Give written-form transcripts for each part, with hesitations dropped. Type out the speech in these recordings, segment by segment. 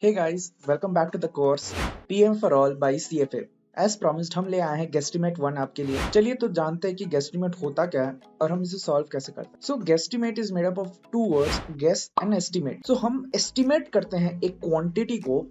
Hey guys, welcome back to the course PM for All by CFA. As promised हम ले आए हैं Guesstimate 1 आपके लिए। चलिए तो जानते हैं कि Guesstimate होता क्या है और हम इसे सॉल्व कैसे करते हैं। So Guesstimate is made up of two words, guess and estimate. So हम estimate करते हैं एक quantity को,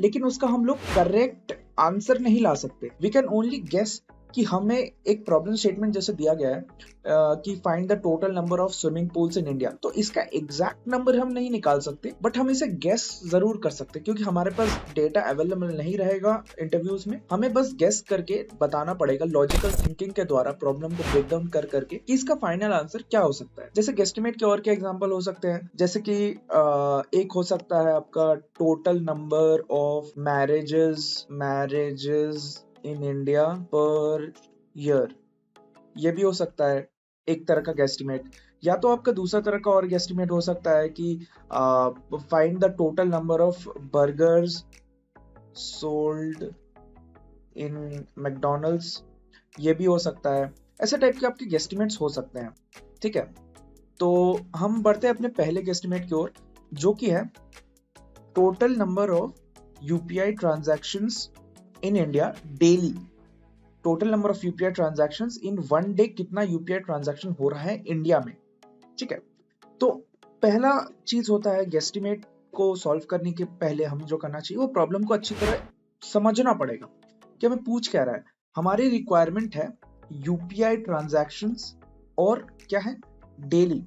लेकिन उसका हम लोग correct आंसर नहीं ला सकते. We can only guess कि हमें एक प्रॉब्लम स्टेटमेंट जैसे दिया गया है कि find the total number of swimming pools in India, तो इसका एग्जैक्ट नंबर हम नहीं निकाल सकते, बट हम इसे गेस जरूर कर सकते क्योंकि हमारे पास डेटा अवेलेबल नहीं रहेगा इंटरव्यूज में. हमें बस गेस करके बताना पड़ेगा लॉजिकल थिंकिंग के द्वारा, प्रॉब्लम को ब्रेक डाउन कर करके कि इसका फाइनल आंसर क्या हो सकता है. जैसे गेस्टिमेट के और क्या एग्जाम्पल हो सकते हैं, जैसे कि एक हो सकता है आपका total number of marriages in India per year. ये भी हो सकता है एक तरह का गेस्टिमेट. या तो आपका दूसरा तरह का और गेस्टिमेट हो सकता है कि find the total number of burgers sold in McDonald's. ये भी हो सकता है. ऐसे टाइप के आपके गेस्टिमेट्स हो सकते हैं. ठीक है, तो हम बढ़ते हैं अपने पहले गेस्टिमेट की ओर, जो कि है total number of UPI transactions in India daily. Total number of UPI transactions in one day, कितना यूपीआई ट्रांजैक्शन हो रहा है इंडिया में. ठीक है, तो पहला चीज होता है गेस्टिमेट को सॉल्व करने के पहले हमें जो करना चाहिए वो प्रॉब्लम को अच्छी तरह समझना पड़ेगा कि हमें पूछ क्या रहा है. हमारी रिक्वायरमेंट है यूपीआई ट्रांजैक्शंस और क्या है डेली,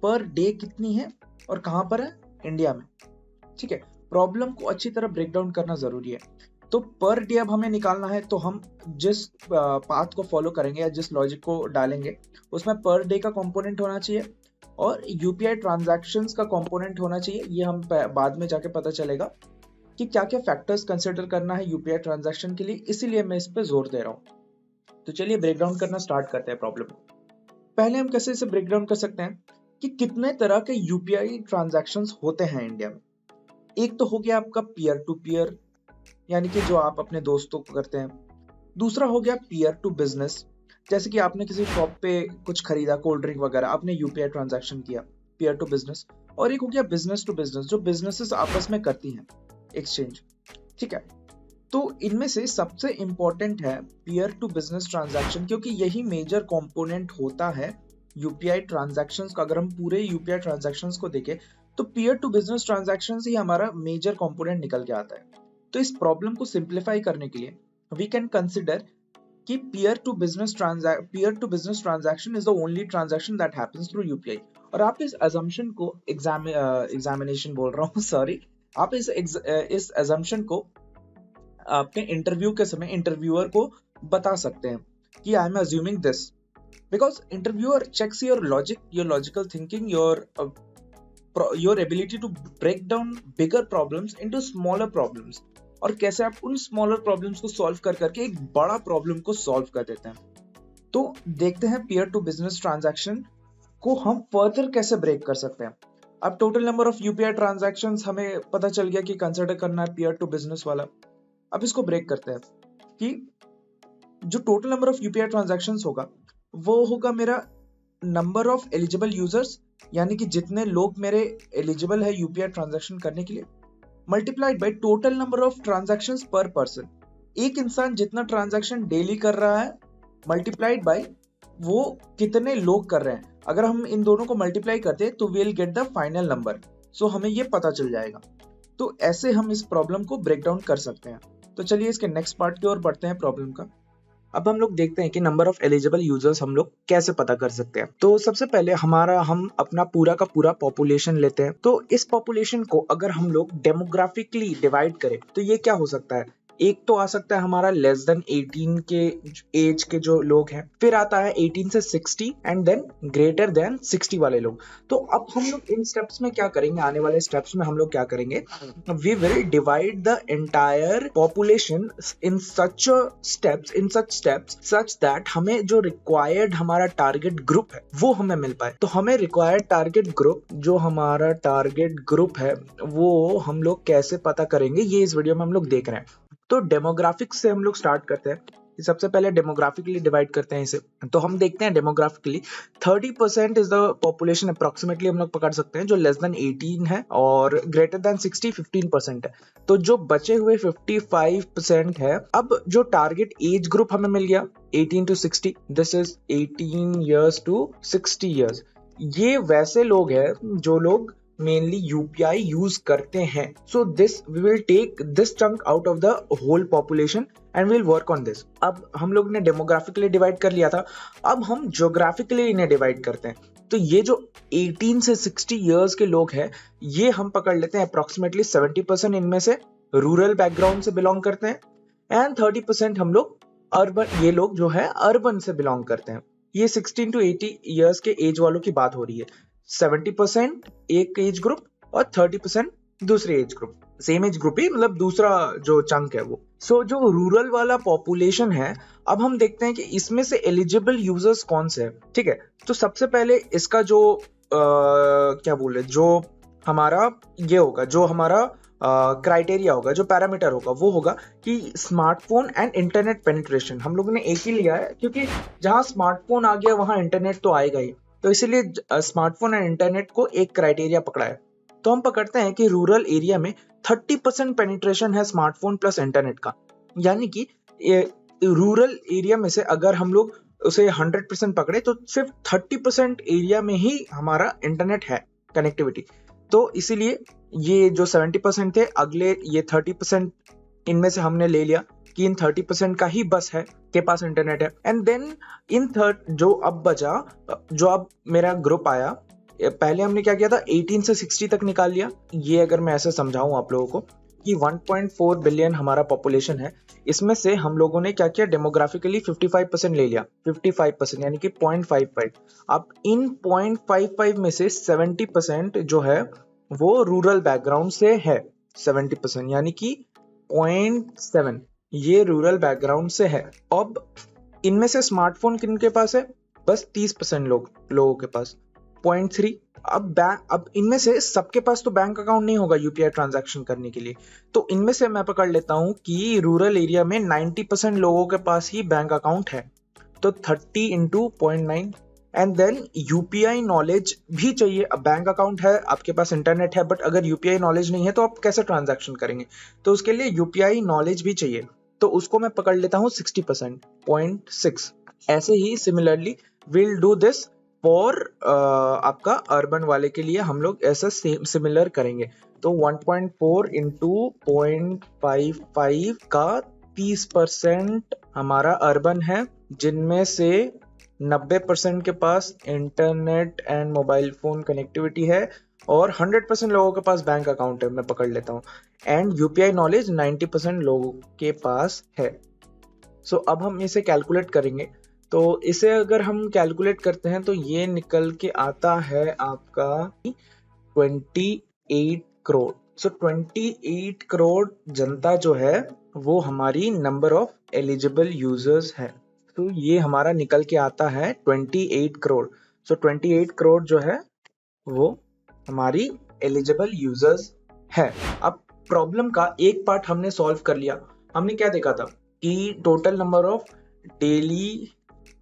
पर डे कितनी है और कहां पर है, इंडिया में. ठीक है, प्रॉब्लम को अच्छी तरह ब्रेक डाउन करना जरूरी है. तो पर डे अब हमें निकालना है, तो हम जिस पाथ को फॉलो करेंगे या जिस लॉजिक को डालेंगे उसमें पर डे का कंपोनेंट होना चाहिए और यूपीआई ट्रांजैक्शंस का कंपोनेंट होना चाहिए. ये हम बाद में जाके पता चलेगा कि क्या क्या फैक्टर्स कंसिडर करना है यूपीआई ट्रांजैक्शन के लिए, इसीलिए मैं इस पे जोर दे रहा हूँ. तो चलिए ब्रेक डाउन करना स्टार्ट करते हैं प्रॉब्लम को. पहले हम कैसे इसे ब्रेक डाउन कर सकते हैं कि कितने तरह के यूपीआई ट्रांजैक्शंस होते हैं इंडिया में. एक तो हो गया आपका पीयर टू पीयर, यानी कि जो आप अपने दोस्तों को करते हैं. दूसरा हो गया पीयर टू बिजनेस, जैसे कि आपने किसी शॉप पे कुछ खरीदा, कोल्ड ड्रिंक वगैरह, आपने यूपीआई ट्रांजैक्शन किया, पीयर टू बिजनेस. और एक हो गया बिजनेस टू बिजनेस, जो बिजनेसेस आपस में करती हैं, एक्सचेंज. ठीक है, तो इनमें से सबसे इंपॉर्टेंट है पीयर टू बिजनेस ट्रांजैक्शन, क्योंकि यही मेजर कंपोनेंट होता है यूपीआई ट्रांजैक्शंस का. अगर हम पूरे यूपीआई ट्रांजैक्शंस को देखें तो पीयर टू बिजनेस ट्रांजैक्शंस ही हमारा मेजर कंपोनेंट निकल के आता है. तो इस प्रॉब्लम को सिंप्लीफाई करने के लिए वी कैन कंसिडर कि peer to business transaction is the only transaction that happens through UPI. और आप इस अजम्पशन को एग्जामिनेशन बोल रहा हूँ सॉरी, आप इस अजम्पशन को अपने इंटरव्यू के समय इंटरव्यूअर को बता सकते हैं कि I am assuming this, because interviewer checks your logic, your logical thinking, your ability to break down bigger problems into smaller problems, और कैसे आप उन smaller problems को solve कर करके एक बड़ा problem को solve कर देते हैं. तो देखते हैं peer to business transaction को हम further कैसे break कर सकते हैं. अब total number of UPI transactions हमें पता चल गया कि consider करना है peer to business वाला. अब इसको break करते हैं कि जो total number of UPI transactions होगा वो होगा मेरा नंबर ऑफ एलिजिबल यूजर्स, यानी कि जितने लोग मेरे एलिजिबल है यूपीआई ट्रांजैक्शन करने के लिए, multiplied by total number of transactions पर पर्सन. एक इंसान जितना ट्रांजैक्शन डेली कर रहा है मल्टीप्लाइड बाय वो कितने लोग कर रहे हैं. अगर हम इन दोनों को मल्टीप्लाई करते हैं तो we will get the final number. So हमें ये पता चल जाएगा. तो ऐसे हम इस प्रॉब्लम को ब्रेक डाउन कर सकते हैं. तो चलिए इसके नेक्स्ट पार्ट की ओर बढ़ते हैं प्रॉब्लम का. अब हम लोग देखते हैं कि नंबर ऑफ एलिजिबल यूजर्स हम लोग कैसे पता कर सकते हैं. तो सबसे पहले हम अपना पूरा का पूरा पॉपुलेशन लेते हैं. तो इस पॉपुलेशन को अगर हम लोग डेमोग्राफिकली डिवाइड करें तो ये क्या हो सकता है. एक तो आ सकता है हमारा लेस देन 18 के एज के जो लोग हैं, फिर आता है 18 से 60 एंड देन ग्रेटर देन 60 वाले लोग. तो अब हम लोग इन स्टेप्स में क्या करेंगे, आने वाले स्टेप्स में हम लोग क्या करेंगे, we will divide the entire population in such steps such that हमें जो रिक्वायर्ड हमारा टारगेट ग्रुप है वो हमें मिल पाए. तो हमें रिक्वायर्ड टारगेट ग्रुप, जो हमारा टारगेट ग्रुप है वो हम लोग कैसे पता करेंगे, ये इस वीडियो में हम लोग देख रहे हैं. तो डेमोग्राफिक्स से हम लोग स्टार्ट करते हैं. सबसे पहले डेमोग्राफिकली डिवाइड करते हैं इसे। तो हम देखते हैं demographically 30% is the population approximately हम लोग पकड़ सकते हैं जो लेस देन 18 है, और ग्रेटर देन 60 15% है। तो जो बचे हुए 55% है, अब जो टारगेट एज ग्रुप हमें मिल गया 18 to 60, this is 18 years to 60 years। ये वैसे लोग हैं जो लोग मेनली यूपीआई यूज करते हैं। So this we will take this chunk out of the whole population and will work on this. अब हम लोग ने डेमोग्राफिकली डिवाइड कर लिया था, अब हम ज्योग्राफिकली इन्हें डिवाइड करते हैं। तो ये जो 18 से 60 इयर्स के लोग हैं, ये हम पकड़ लेते हैं अप्रोक्सीमेटली 70% इनमें से रूरल बैकग्राउंड से बिलोंग करते हैं, एंड 30% हम लोग अर्बन, ये लोग जो है अर्बन से बिलोंग करते हैं। ये 16 to 80 इयर्स के एज वालों की बात हो रही है। 70% एक एज ग्रुप और 30% दूसरे age group, same age group ही, मतलब दूसरा जो चंक है वो। सो जो रूरल वाला पॉपुलेशन है, अब हम देखते हैं कि इसमें से एलिजिबल यूजर्स कौन से हैं। ठीक है, तो सबसे पहले इसका जो क्या बोले, जो हमारा ये होगा, जो हमारा क्राइटेरिया होगा, जो पैरामीटर होगा, वो होगा कि स्मार्टफोन एंड इंटरनेट पेनिट्रेशन। हम लोगों ने एक ही लिया है क्योंकि जहां स्मार्टफोन आ गया वहां इंटरनेट तो आएगा ही, तो इसीलिए स्मार्टफोन एंड इंटरनेट को एक क्राइटेरिया पकड़ा है। तो हम पकड़ते हैं कि रूरल एरिया में 30% पेनिट्रेशन है स्मार्टफोन प्लस इंटरनेट का, यानी कि रूरल एरिया में से अगर हम लोग उसे 100% पकड़े तो सिर्फ 30% एरिया में ही हमारा इंटरनेट है, कनेक्टिविटी। तो इसीलिए ये जो 70% थे, अगले ये 30% इनमें से हमने ले लिया कि इन 30% का ही बस है के पास इंटरनेट है। एंड देन इन जो अब बचा, जो अब मेरा ग्रुप आया, पहले हमने क्या किया था, 18 से 60 तक निकाल लिया। ये अगर मैं ऐसे समझाऊं आप लोगों को कि 1.4 बिलियन हमारा पॉपुलेशन है, इसमें से हम लोगों ने क्या किया, डेमोग्राफिकली 55% ले लिया, 55% यानी कि 0.55। अब इन 0.55 में से 70% जो है वो रूरल बैकग्राउंड से है, 70% यानी कि 0.7 ये रूरल बैकग्राउंड से है। अब इनमें से स्मार्टफोन किनके पास है, बस 30% लोगों के पास, 0.3। अब इनमें से सबके पास तो बैंक अकाउंट नहीं होगा यूपीआई ट्रांजैक्शन करने के लिए, तो इनमें से मैं पकड़ लेता हूं कि रूरल एरिया में 90% लोगों के पास ही बैंक अकाउंट है, तो 30 into 0.9। And then UPI knowledge भी चाहिए। अब बैंक अकाउंट है, आपके पास इंटरनेट है, बट अगर यूपीआई नॉलेज नहीं है तो आप कैसे ट्रांजैक्शन करेंगे, तो उसके लिए यूपीआई नॉलेज भी चाहिए, तो उसको मैं पकड़ लेता हूँ 60%, 0.6। ऐसे ही similarly will do this for आपका अर्बन वाले के लिए हम लोग ऐसा सिमिलर करेंगे। तो 1.4 into 0.55 का 30% हमारा अर्बन है, जिनमें से 90% के पास internet and mobile phone connectivity है, और 100% लोगों के पास बैंक अकाउंट है, मैं पकड़ लेता हूँ, एंड यूपीआई नॉलेज 90% लोगों के पास है। सो अब हम इसे कैलकुलेट करेंगे। तो इसे अगर हम कैलकुलेट करते हैं तो ये निकल के आता है आपका 28 करोड़। सो 28 करोड़ जनता जो है वो हमारी नंबर ऑफ एलिजिबल यूजर्स है। तो ये हमारा निकल के आता है 28 करोड़। सो 28 करोड़ जो है वो हमारी एलिजिबल यूजर्स है। अब प्रॉब्लम का एक पार्ट हमने सॉल्व कर लिया। हमने क्या देखा था कि total number of daily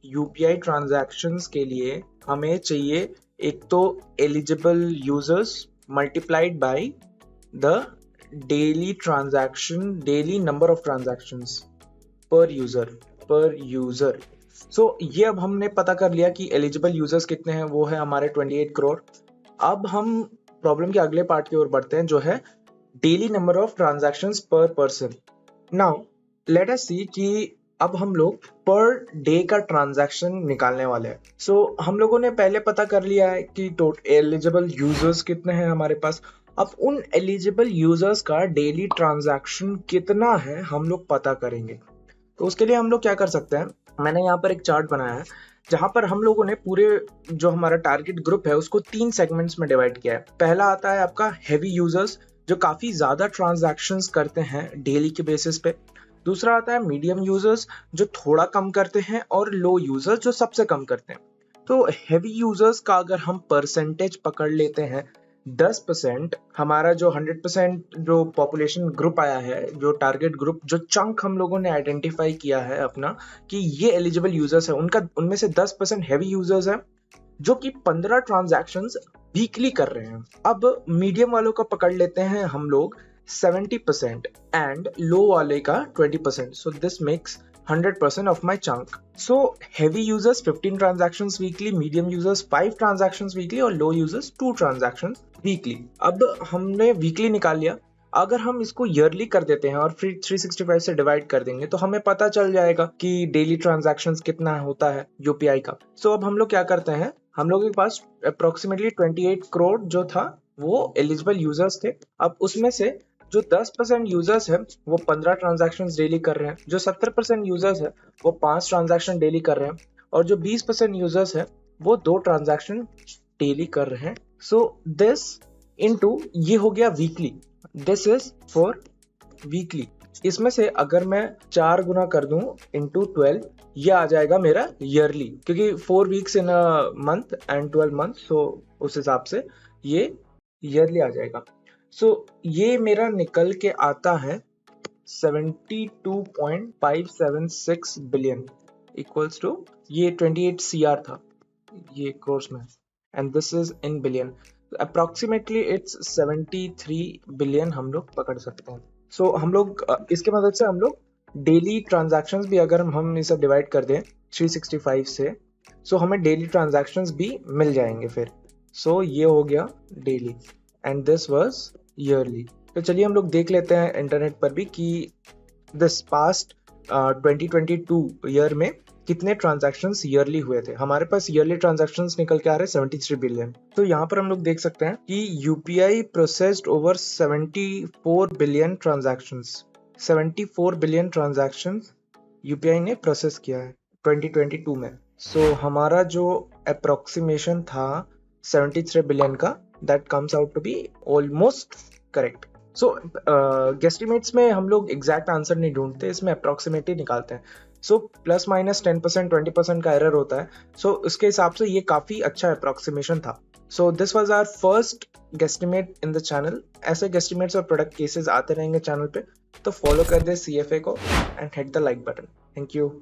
UPI transactions के लिए हमें चाहिए एक तो eligible users multiplied by the daily number of transactions पर यूजर। सो ये अब हमने पता कर लिया कि एलिजिबल यूजर्स कितने हैं, वो है हमारे 28 करोड़। अब हम प्रॉब्लम के अगले पार्ट की ओर बढ़ते हैं, जो है डेली नंबर ऑफ ट्रांजैक्शंस पर पर्सन। नाउ लेट अस सी कि अब हम लोग पर डे का ट्रांजैक्शन निकालने वाले हैं। सो हम लोगों ने पहले पता कर लिया है कि एलिजिबल यूजर्स कितने हैं हमारे पास। अब उन एलिजिबल यूजर्स का डेली ट्रांजैक्शन कितना है हम लोग पता करेंगे। तो उसके लिए हम लोग क्या कर सकते हैं, मैंने यहाँ पर एक चार्ट बनाया है जहां पर हम लोगों ने पूरे जो हमारा टारगेट ग्रुप है उसको 3 सेगमेंट्स में डिवाइड किया है। पहला आता है आपका हैवी यूजर्स, जो काफी ज्यादा ट्रांजैक्शंस करते हैं डेली के बेसिस पे। दूसरा आता है मीडियम यूजर्स, जो थोड़ा कम करते हैं, और लो यूजर्स, जो सबसे कम करते हैं। तो हैवी यूजर्स का अगर हम परसेंटेज पकड़ लेते हैं 10% हमारा जो 100% जो पॉपुलेशन ग्रुप आया है, जो टारगेट ग्रुप, जो चंक हम लोगों ने आइडेंटिफाई किया है अपना कि ये एलिजिबल यूजर्स है, उनमें से 10% हैवी यूजर्स है जो कि 15 ट्रांजैक्शंस वीकली कर रहे हैं। अब मीडियम वालों का पकड़ लेते हैं हम लोग 70% एंड लो वाले का 20%, so this makes 100% of my chunk. So heavy users 15 transactions weekly, medium users 5 transactions weekly और low users 2 transactions weekly. अब हमने weekly निकाल लिया, अगर हम इसको ईयरली कर देते हैं और फिर 365 से डिवाइड कर देंगे तो हमें पता चल जाएगा कि डेली ट्रांजैक्शंस कितना होता है यूपीआई का। सो अब हम लोग क्या करते हैं, हम लोगों के पास अप्रोक्सीमेटली 28 करोड़ जो था वो एलिजिबल यूजर्स थे। अब उसमें से जो 10% यूजर्स है वो 15 ट्रांजैक्शन डेली कर रहे हैं, जो 70% यूजर्स है वो 5 ट्रांजैक्शन डेली कर रहे हैं और जो 20% यूजर्स है वो 2 ट्रांजैक्शन डेली कर रहे हैं। सो दिस इनटू ये हो गया weekly, this is for weekly. इसमें से अगर मैं 4 गुना कर दूं इंटू 12, ये आ जाएगा मेरा ईयरली, क्योंकि 4 weeks in a month and 12 month, so उस हिसाब से ये ईयरली आ जाएगा। सो ये मेरा निकल के आता है 72.576 बिलियन इक्वल्स टू, ये 28 CR था ये कोर्स में, and this is in billion, approximately it's 73 billion हम लोग पकड़ सकते हैं। सो हम लोग इसके मदद से हम लोग डेली ट्रांजैक्शंस भी अगर हम इसे डिवाइड कर दें 365 से, सो हमें डेली ट्रांजैक्शंस भी मिल जाएंगे फिर। सो ये हो गया daily and this was yearly. तो चलिए हम लोग देख लेते हैं इंटरनेट पर भी कि दिस पास्ट 2022 ईयर में कितने ट्रांजैक्शंस ईयरली हुए थे। हमारे पास ईयरली ट्रांजैक्शंस निकल के आ रहे हैं 73 बिलियन। तो यहाँ पर हम लोग देख सकते हैं कि UPI processed over 74 billion transactions, 74 billion transactions UPI ने प्रोसेस किया है 2022 में। सो हमारा जो अप्रोक्सीमेशन था 73 बिलियन का, that comes out to be almost correct. So guesstimates में हम लोग एग्जैक्ट आंसर नहीं ढूंढते, इसमें अप्रोक्सीमेटली निकालते हैं। सो प्लस माइनस 10% 20% का एरर होता है। सो उसके हिसाब से ये काफी अच्छा अप्रोक्सीमेशन था। So this was our first guesstimate in the channel. ऐसे गेस्टिमेट्स और प्रोडक्ट केसेस आते रहेंगे चैनल पे, तो फॉलो कर दे CFA को and hit the like button. Thank you.